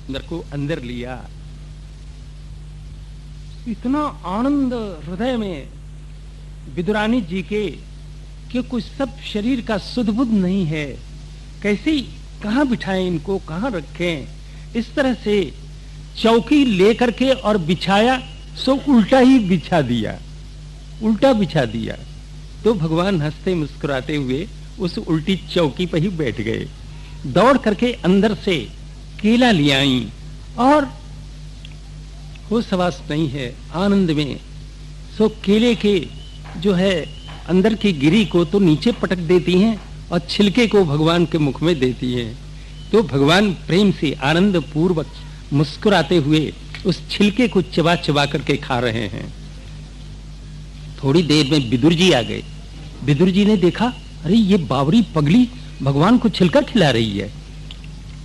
अंदर को अंदर लिया। इतना आनंद हृदय में विदुरानी जी के कि कुछ सब शरीर का सुध बुध नहीं है, कैसे कहाँ बिठाएं इनको, कहाँ रखें। इस तरह से चौकी लेकर के और बिछाया सो उल्टा ही बिछा दिया, उल्टा बिछा दिया। तो भगवान हंसते मुस्कुराते हुए उस उल्टी चौकी पर ही बैठ गए। दौड़ करके अंदर से केला ले आई और होश हवास नहीं है, आनंद में सो केले के जो है अंदर की गिरी को तो नीचे पटक देती हैं और छिलके को भगवान के मुख में देती हैं। तो भगवान प्रेम से आनंद पूर्वक मुस्कुराते हुए उस छिलके को चबा चबा करके खा रहे हैं। थोड़ी देर में विदुर जी आ गए। विदुर जी ने देखा, अरे ये बावरी पगली भगवान को छिलका खिला रही है।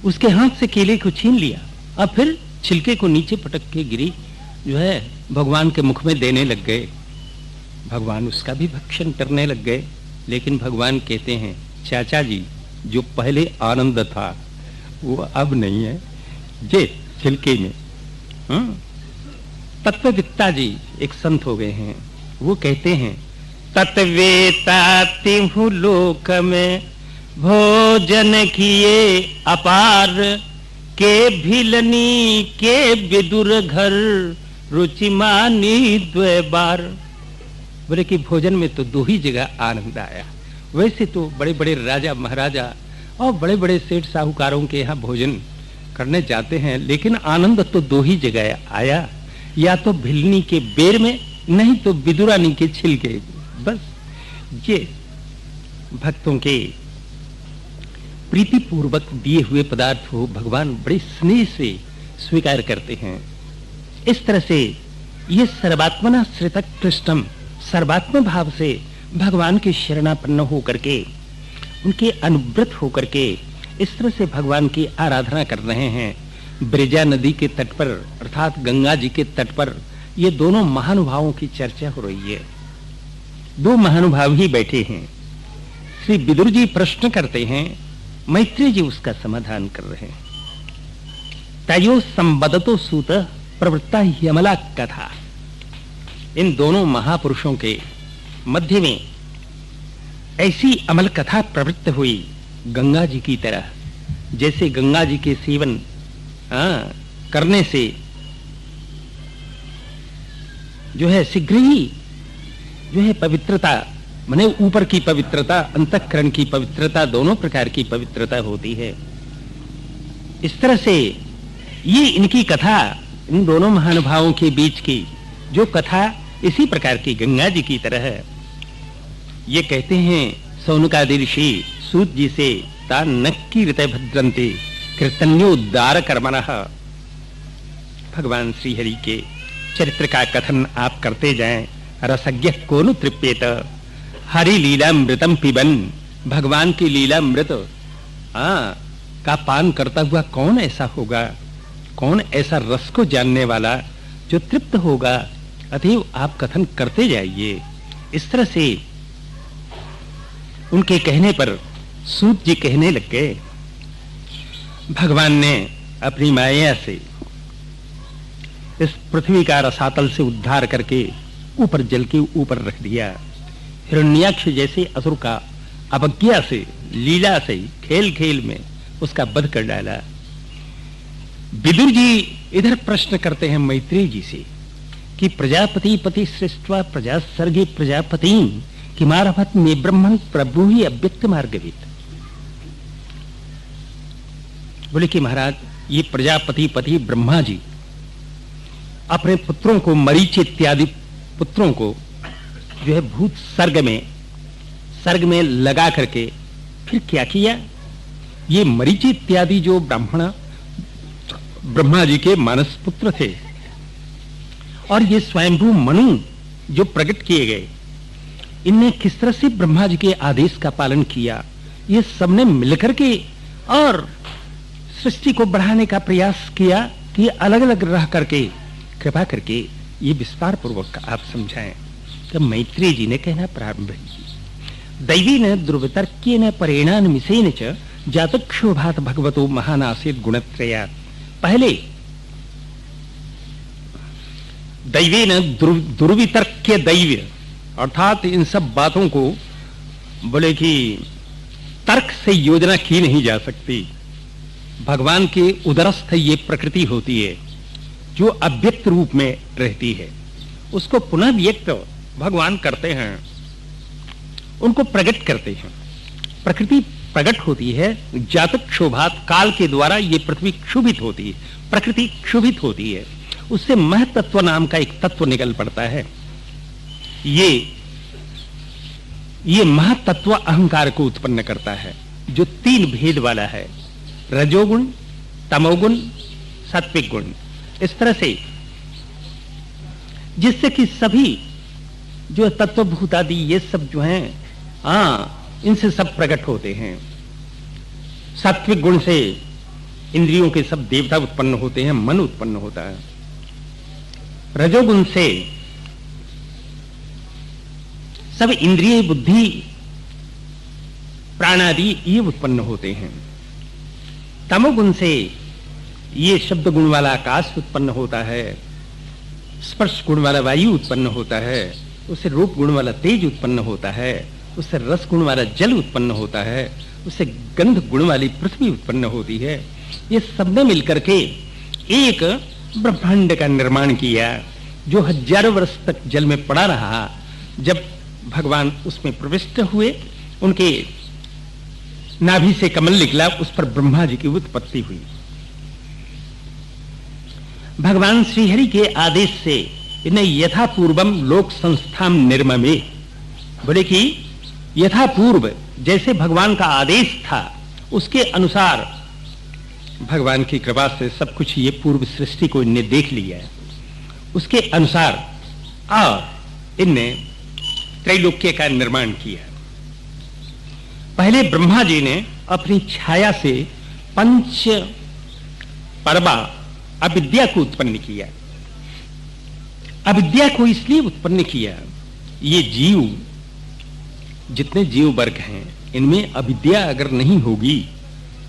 उसके हाथ से केले को छीन लिया और फिर छिलके को नीचे पटक के गिरी जो है भगवान के मुख में देने लग गए। भगवान उसका भी भक्षण करने लग गए। लेकिन भगवान कहते हैं, चाचा जी जो पहले आनंद था वो अब नहीं है, ये छिलके में। तत्ववेत्ता जी एक संत हो गए हैं, वो कहते हैं, तत्वेता तिहु लोक में भोजन किए अपार, के भिलनी के विदुर घर रुचि मानी द्वे बार। बोले कि भोजन में तो दो ही जगह आनंद आया। वैसे तो बड़े बड़े राजा महाराजा और बड़े बड़े सेठ साहूकारों के यहाँ भोजन करने जाते हैं, लेकिन आनंद तो दो ही जगह आया, या तो भिलनी के बेर में, नहीं तो विदुरानी के छिलके। बस ये भक्तों के प्रीति पूर्वक दिए हुए पदार्थ को भगवान बड़े स्नेह से स्वीकार करते हैं। इस तरह से ये सर्वात्मना श्रितक कृष्णम, सर्वात्म भाव से भगवान के शरणापन्न होकर के, उनके अनुव्रत होकर के इस तरह से भगवान की आराधना कर रहे हैं। ब्रिजा नदी के तट पर अर्थात गंगा जी के तट पर ये दोनों महानुभावों की चर्चा हो रही है। दो महानुभाव ही बैठे हैं। श्री विदुर जी प्रश्न करते हैं, मैत्रेय जी उसका समाधान कर रहे हैं। तयो संबदतो सूत प्रवृत्ता यमला कथा। इन दोनों महापुरुषों के मध्य में ऐसी अमल कथा प्रवृत्त हुई गंगा जी की तरह, जैसे गंगा जी के सेवन करने से जो है शीघ्र ही जो है पवित्रता, माने ऊपर की पवित्रता, अंतःकरण की पवित्रता, दोनों प्रकार की पवित्रता होती है। इस तरह से ये इनकी कथा, इन दोनों महानुभावों के बीच की जो कथा इसी प्रकार की गंगा जी की तरह है। ये कहते हैं सौनकादि ऋषि सूत जी से, ता नक्की ऋत भद्रंते कीर्तन्योद्धार कर्मणः। भगवान श्री हरि के चरित्र का कथन आप करते जाएं, रसज्ञ को नु तृप्येत, हरि लीलामृतम पिबन। भगवान की लीलामृत का पान करता हुआ कौन ऐसा होगा, कौन ऐसा रस को जानने वाला जो तृप्त होगा। अतएव आप कथन करते जाइए। इस तरह से उनके कहने पर सूत जी कहने लग गए, भगवान ने अपनी माया से इस पृथ्वी का रसातल से उद्धार करके ऊपर जल के ऊपर रख दिया। हिरण्याक्ष जैसे असुर का अवज्ञा से, लीला से, खेल खेल में उसका वध कर डाला। विदुर जी इधर प्रश्न करते हैं मैत्रेय जी से कि प्रजापति पति सृष्ट्वा प्रजा सर्गे प्रजापति किमारभत में ब्रह्मण प्रभु ही अव्यक्त मार्गविद। बोले कि महाराज ये प्रजापति पति ब्रह्मा जी अपने पुत्रों को, मरीच इत्यादि पुत्रों को जो है भूत सर्ग में लगा करके फिर क्या किया। ये मरीच इत्यादि जो ब्रह्मा जी के मानस पुत्र थे और ये स्वयंभू मनु जो प्रकट किए गए, इनने किस तरह से ब्रह्मा जी के आदेश का पालन किया। ये सबने मिलकर के और सृष्टि को बढ़ाने का प्रयास किया कि अलग अलग रह करके कृपा करके ये विस्तार पूर्वक आप समझाएं। तो मैत्रेय जी ने कहना प्रारंभ किया, दैवी न दुर्वितर्क्येन परेणान मिसेन च जातक्षोभात भगवतो महानासेत गुणत्रयात् पहले दैवे न दुर्वितर्क्य दैव्य, अर्थात इन सब बातों को बोले कि तर्क से योजना की नहीं जा सकती। भगवान के उदरस्थ ये प्रकृति होती है जो अव्यक्त रूप में रहती है, उसको पुनः व्यक्त भगवान करते हैं, उनको प्रकट करते हैं। प्रकृति प्रकट होती है, जातक क्षोभात, काल के द्वारा ये पृथ्वी क्षुभित होती है, प्रकृति क्षुभित होती है, उससे महतत्व नाम का एक तत्व निकल पड़ता है। ये महतत्व अहंकार को उत्पन्न करता है, जो 3 भेद वाला है, रजोगुण, तमोगुण, सात्विक गुण। इस तरह से जिससे कि सभी जो तत्वभूत आदि ये सब जो हैं, इनसे सब प्रकट होते हैं। सात्विक गुण से इंद्रियों के सब देवता उत्पन्न होते हैं, मन उत्पन्न होता है। रजोगुण से सब इंद्रिय, बुद्धि, प्राण आदि ये उत्पन्न होते हैं। तमोगुण से ये शब्द गुण वाला आकाश उत्पन्न होता है, स्पर्श गुण वाला वायु उत्पन्न होता है, उससे रूप गुण वाला तेज उत्पन्न होता है, उससे रस गुण वाला जल उत्पन्न होता है, उससे गंध गुण वाली पृथ्वी उत्पन्न होती है। ये सब ने मिलकर के एक ब्रह्मांड का निर्माण किया, जो हजारों वर्ष तक जल में पड़ा रहा। जब भगवान उसमें प्रविष्ट हुए, उनके नाभि से कमल निकला, उस पर ब्रह्मा जी की उत्पत्ति हुई। भगवान श्रीहरि के आदेश से इन्हें यथा पूर्वम लोक संस्थाम निर्ममे, बोले कि यथा पूर्व जैसे भगवान का आदेश था उसके अनुसार भगवान की कृपा से सब कुछ ये पूर्व सृष्टि को इनने देख लिया है, उसके अनुसार और इनने त्रैलोक्य का निर्माण किया। पहले ब्रह्मा जी ने अपनी छाया से पंच परवा अविद्या को उत्पन्न किया। अविद्या को इसलिए उत्पन्न किया, ये जीव, जितने जीव वर्ग हैं, इनमें अविद्या अगर नहीं होगी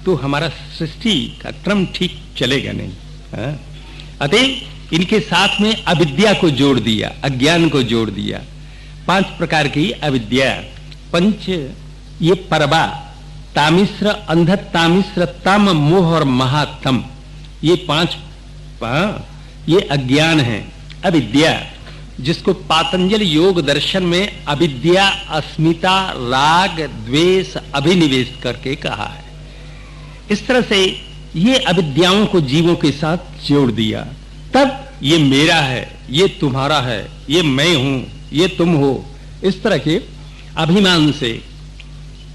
तो हमारा सृष्टि का क्रम ठीक चलेगा नहीं। अतः इनके साथ में अविद्या को जोड़ दिया, अज्ञान को जोड़ दिया। 5 प्रकार की अविद्या, पंच ये परवा, तामिश्र, अंधतामिश्र, तम, मोह और महातम, ये 5 ये अज्ञान है, अविद्या, जिसको पातंजल योग दर्शन में अविद्या, अस्मिता, राग, द्वेष, अभिनिवेश करके कहा है। इस तरह से ये अविद्याओं को जीवों के साथ जोड़ दिया, तब ये मेरा है, ये तुम्हारा है, ये मैं हूं, ये तुम हो, इस तरह के अभिमान से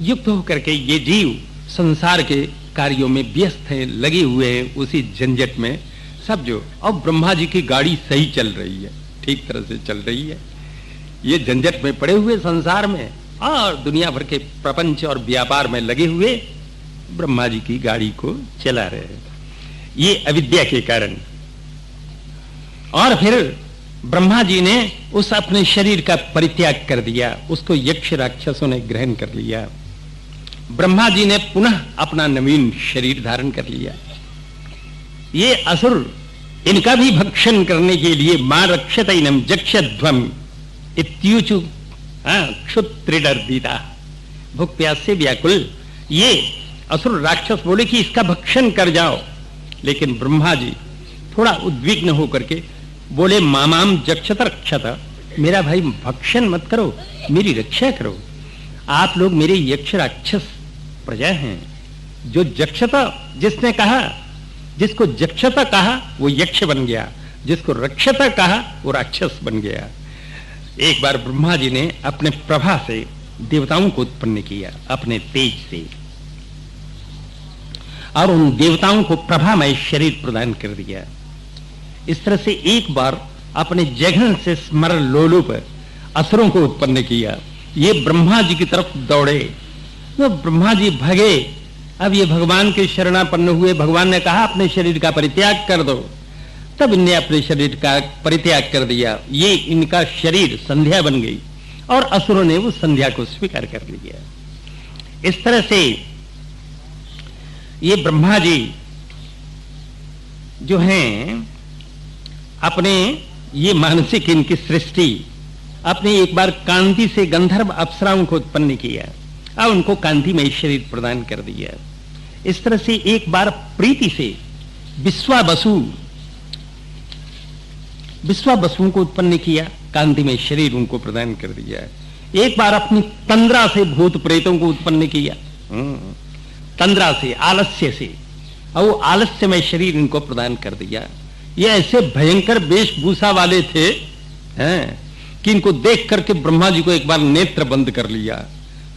युक्त होकर के ये जीव संसार के कार्यों में व्यस्त हैं, लगे हुए हैं उसी झंझट में सब। जो अब ब्रह्मा जी की गाड़ी सही चल रही है, ठीक तरह से चल रही है, ये झंझट में पड़े हुए संसार में और दुनिया भर के प्रपंच और व्यापार में लगे हुए ब्रह्मा जी की गाड़ी को चला रहे हैं, ये अविद्या के कारण। और फिर ब्रह्मा जी ने उस अपने शरीर का परित्याग कर दिया, उसको यक्ष राक्षसों ने ग्रहण कर लिया। ब्रह्मा जी ने पुनः अपना नवीन शरीर धारण कर लिया। ये असुर इनका भी भक्षण करने के लिए मां रक्षतैनम जक्षध्वम इत्युचु क्षुत्रिडर्दिता, भूख प्यास से व्याकुल ये असुर राक्षस बोले कि इसका भक्षण कर जाओ। लेकिन ब्रह्मा जी थोड़ा उद्विग्न होकर के बोले मामाम जक्षत रक्षत, मेरा भाई भक्षण मत करो, मेरी रक्षा करो। आप लोग मेरे यक्ष राक्षस प्रजा हैं। जो जक्षता जिसने कहा, जिसको जक्षता कहा वो यक्ष बन गया, जिसको रक्षता कहा वो राक्षस बन गया। एक बार ब्रह्मा जी ने अपने प्रभा से देवताओं को उत्पन्न किया, अपने तेज से, और उन देवताओं को प्रभामय शरीर प्रदान कर दिया। इस तरह से एक बार अपने जघन से स्मरण लोलुप असुरों को उत्पन्न किया। ये ब्रह्मा जी की तरफ दौड़े तो ब्रह्मा जी भगे। अब ये भगवान के शरणापन्न हुए, भगवान ने कहा अपने शरीर का परित्याग कर दो, तब इनने अपने शरीर का परित्याग कर दिया। ये इनका शरीर संध्या बन गई और असुरों ने उस संध्या को स्वीकार कर लिया। इस तरह से ये ब्रह्मा जी जो हैं अपने ये मानसिक इनकी सृष्टि अपने एक बार कांति से गंधर्व अप्सराओं को उत्पन्न किया और उनको कांति में शरीर प्रदान कर दिया। इस तरह से एक बार प्रीति से विश्वावसुओं को उत्पन्न किया, कांति में शरीर उनको प्रदान कर दिया। एक बार अपनी तंद्रा से भूत प्रेतों को उत्पन्न किया, तंद्रा से, आलस्य से, और वो आलस्य में शरीर इनको प्रदान कर दिया। ये ऐसे भयंकर वेशभूषा वाले थे हैं कि इनको देख करके ब्रह्मा जी को एक बार नेत्र बंद कर लिया।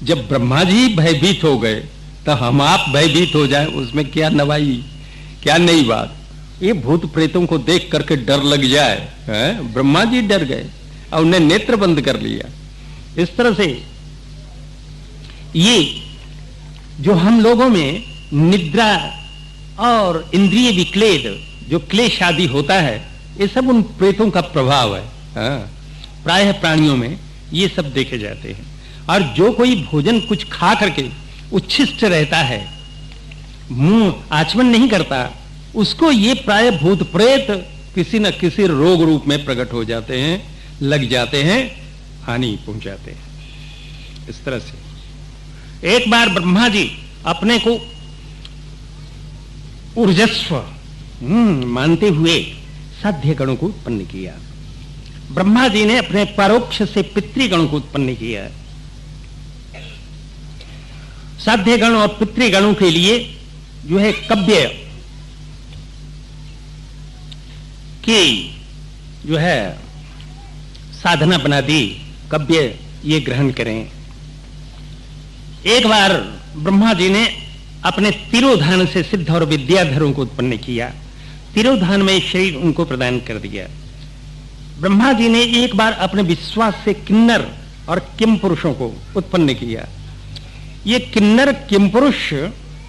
जब ब्रह्मा जी भयभीत हो गए तो हम आप भयभीत हो जाए, उसमें क्या नवाई, क्या नई बात। ये भूत प्रेतों को देख करके डर लग जाए, हैं? ब्रह्मा जी डर गए और उन्हें नेत्र बंद कर लिया। इस तरह से ये जो हम लोगों में निद्रा और इंद्रिय विक्लेद जो क्लेश आदि होता है, ये सब उन प्रेतों का प्रभाव है। प्रायः प्राणियों में ये सब देखे जाते हैं। और जो कोई भोजन कुछ खा करके उच्छिष्ट रहता है, मुंह आचमन नहीं करता, उसको ये प्राय भूत प्रेत किसी न किसी रोग रूप में प्रकट हो जाते हैं, लग जाते हैं, हानि पहुंचाते हैं। इस तरह से एक बार ब्रह्मा जी अपने को ऊर्जस्व मानते हुए साध्य गणों को उत्पन्न किया। ब्रह्मा जी ने अपने परोक्ष से पितृगणों को उत्पन्न किया। साध्य गण और पितृगणों के लिए जो है कव्य की जो है साधना बना दी, कव्य ये ग्रहण करें। एक बार ब्रह्मा जी ने अपने तिरोधान से सिद्ध और विद्याधरों को उत्पन्न किया, तिरोधान में शरीर उनको प्रदान कर दिया। ब्रह्मा जी ने एक बार अपने विश्वास से किन्नर और किम पुरुषों को उत्पन्न किया। ये किन्नर किम पुरुष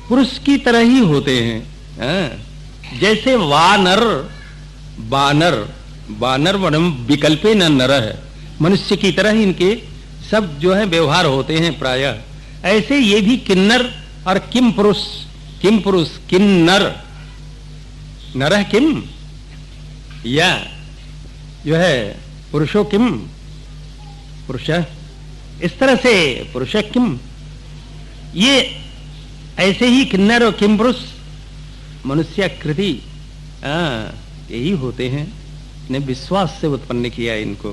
पुरुष की तरह ही होते हैं, जैसे वानर बानर, बानर वनम विकल्पे न नर है, मनुष्य की तरह इनके सब जो है व्यवहार होते हैं प्रायः। ऐसे ये भी किन्नर और किम पुरुष किन्नर, नर किम या जो है पुरुषो किम पुरुष, इस तरह से पुरुष किम, ये ऐसे ही किन्नर और किम पुरुष मनुष्याकृति यही होते हैं। ने विश्वास से उत्पन्न किया इनको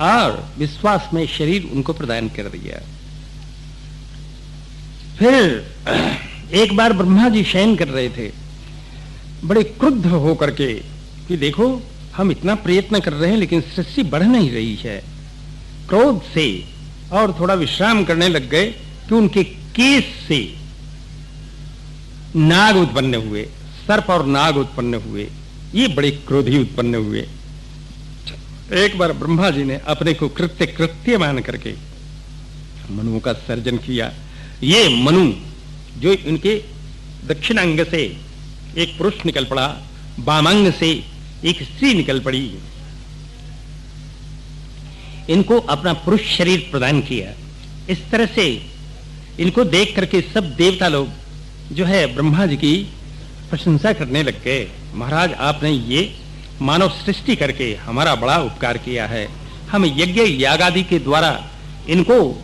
और विश्वास में शरीर उनको प्रदान कर दिया। फिर एक बार ब्रह्मा जी शयन कर रहे थे, बड़े क्रुद्ध होकर के कि देखो हम इतना प्रयत्न कर रहे हैं लेकिन सृष्टि बढ़ नहीं रही है। क्रोध से और थोड़ा विश्राम करने लग गए कि उनके केस से नाग उत्पन्न हुए, सर्प और नाग उत्पन्न हुए। ये बड़े क्रोधी उत्पन्न हुए। एक बार ब्रह्मा जी ने अपने को कृत्य मान करके मनुओं का सर्जन किया। ये मनु जो इनके दक्षिणांग से एक पुरुष निकल पड़ा, वामांग से एक स्त्री निकल पड़ी, इनको अपना पुरुष शरीर प्रदान किया। इस तरह से इनको देख करके सब देवता लोग जो है ब्रह्मा जी की प्रशंसा करने लग गए। महाराज आपने ये मानव सृष्टि करके हमारा बड़ा उपकार किया है। हम यज्ञ यागादि के द्वारा इनको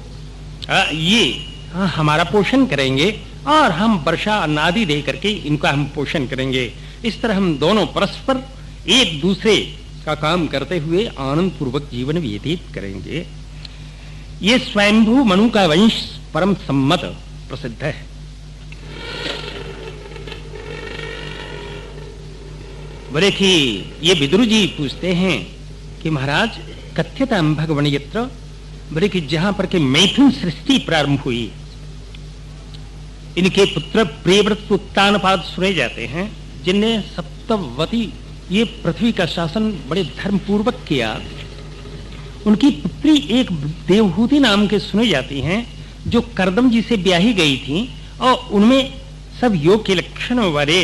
हमारा पोषण करेंगे और हम वर्षा अन्नादि दे करके इनका हम पोषण करेंगे। इस तरह हम दोनों परस्पर एक दूसरे का काम करते हुए आनंद पूर्वक जीवन व्यतीत करेंगे। ये स्वयंभू मनु का वंश परम सम्मत प्रसिद्ध है। बोले कि ये विदुर जी पूछते हैं कि महाराज कथ्यताम भगवन यत्र, बोले कि जहां पर के मैथुन सृष्टि प्रारंभ हुई, इनके पुत्र प्रियव्रत उत्तानपाद सुने जाते हैं, जिनने सप्तवती ये पृथ्वी का शासन बड़े धर्म पूर्वक किया। उनकी पुत्री एक देवहूति नाम के सुने जाती हैं, जो करदम जी से ब्याही गई थी और उनमें सब योग के लक्षण वाले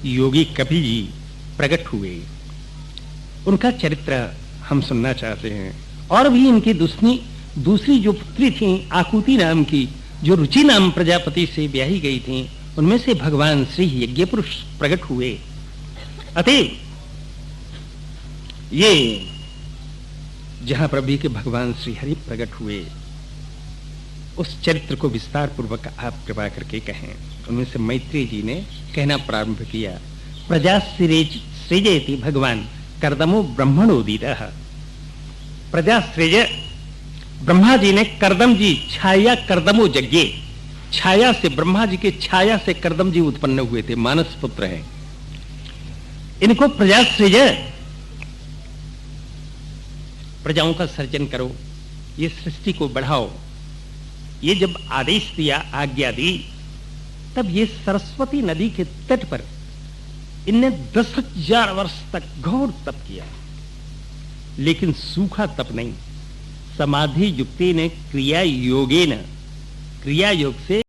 योगी कपिल जी प्रकट हुए। उनका चरित्र हम सुनना चाहते हैं। और भी इनकी दूसरी जो पुत्री थी आकुति नाम की, जो रुचि नाम प्रजापति से ब्याही गई थी, उनमें से भगवान श्री यज्ञ पुरुष प्रकट हुए। अतएव ये जहां पर भी के भगवान श्री हरि प्रकट हुए उस चरित्र को विस्तार पूर्वक आप कृपा करके कहें। उनमें से मैत्रेय जी ने कहना प्रारंभ किया, प्रजा सृजेति भगवान कर्दमो ब्रह्मणोदितः। प्रजा सृज, ब्रह्मा जी ने कर्दम जी छाया कर्दमो यज्ञे, छाया से ब्रह्मा जी के छाया से कर्दम जी उत्पन्न हुए थे, मानस पुत्र हैं। इनको प्रजा सृज, प्रजाओं का सर्जन करो, ये सृष्टि को बढ़ाओ। ये जब आदेश दिया, आज्ञा दी, तब ये सरस्वती नदी के तट पर इनने 10,000 वर्ष तक घोर तप किया, लेकिन सूखा तप नहीं। समाधि युक्ति ने क्रिया योगेन, क्रिया योग से